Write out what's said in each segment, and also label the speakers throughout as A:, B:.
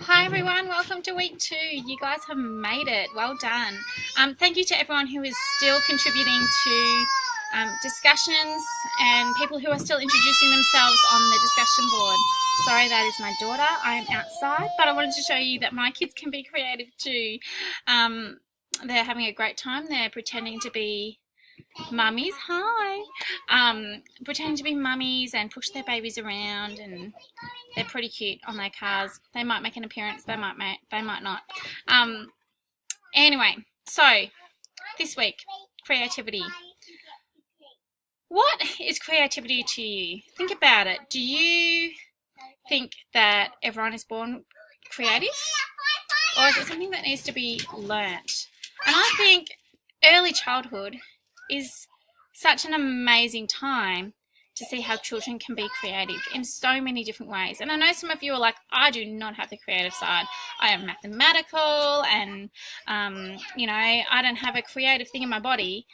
A: Hi everyone, welcome to week 2. You guys have made it. Well done. Thank you to everyone who is still contributing to discussions and people who are still introducing themselves on the discussion board. Sorry, that is my daughter. I am outside, but I wanted to show you that my kids can be creative too. They're having a great time. They're pretending to be mummies. Hi. Pretending to be mummies and push their babies around, and they're pretty cute on their cars. They might make an appearance, they might not. Anyway, so this week, creativity. What is creativity to you? Think about it. Do you think that everyone is born creative? Or is it something that needs to be learnt? And I think early childhood is such an amazing time to see how children can be creative in so many different ways. And I know some of you are like, I do not have the creative side. I am mathematical and, I don't have a creative thing in my body.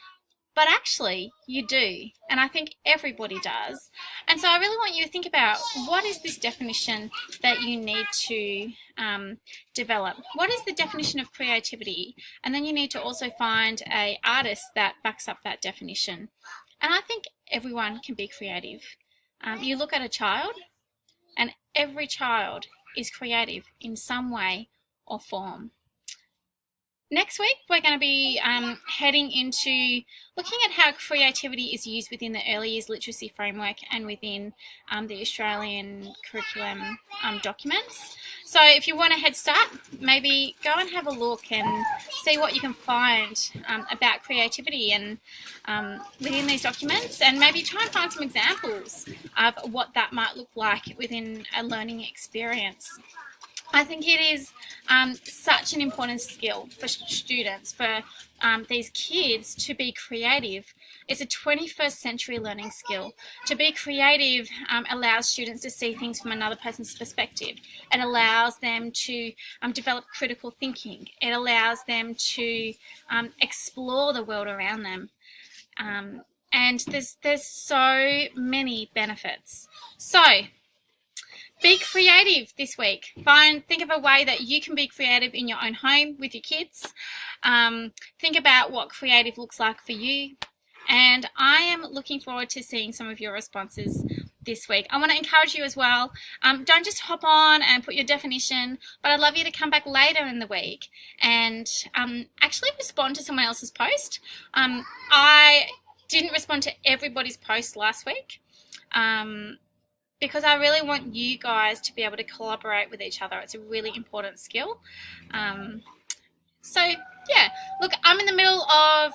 A: But actually, you do. And I think everybody does. And so I really want you to think about, what is this definition that you need to develop? What is the definition of creativity? And then you need to also find an artist that backs up that definition. And I think everyone can be creative. You look at a child, and every child is creative in some way or form. Next week, we're going to be heading into looking at how creativity is used within the early years literacy framework and within the Australian curriculum documents. So if you want a head start, maybe go and have a look and see what you can find about creativity and within these documents, and maybe try and find some examples of what that might look like within a learning experience. I think it is such an important skill for students, for these kids to be creative. It's a 21st century learning skill. To be creative allows students to see things from another person's perspective. It allows them to develop critical thinking. It allows them to explore the world around them. And there's so many benefits. So, be creative this week. Think of a way that you can be creative in your own home with your kids. Think about what creative looks like for you. And I am looking forward to seeing some of your responses this week. I want to encourage you as well. Don't just hop on and put your definition, but I'd love you to come back later in the week and actually respond to someone else's post. I didn't respond to everybody's post last week. Because I really want you guys to be able to collaborate with each other. It's a really important skill. Look, I'm in the middle of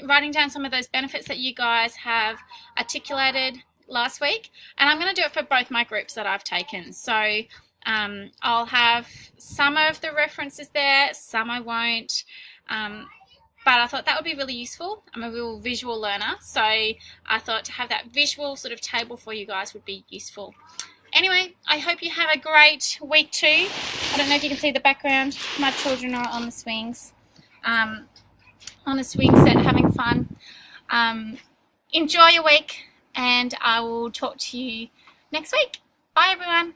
A: writing down some of those benefits that you guys have articulated last week, and I'm going to do it for both my groups that I've taken. So I'll have some of the references there, some I won't. But I thought that would be really useful. I'm a real visual learner, so I thought to have that visual sort of table for you guys would be useful. Anyway, I hope you have a great week 2. I don't know if you can see the background. My children are on the swings, on the swing set, having fun. Enjoy your week, and I will talk to you next week. Bye, everyone.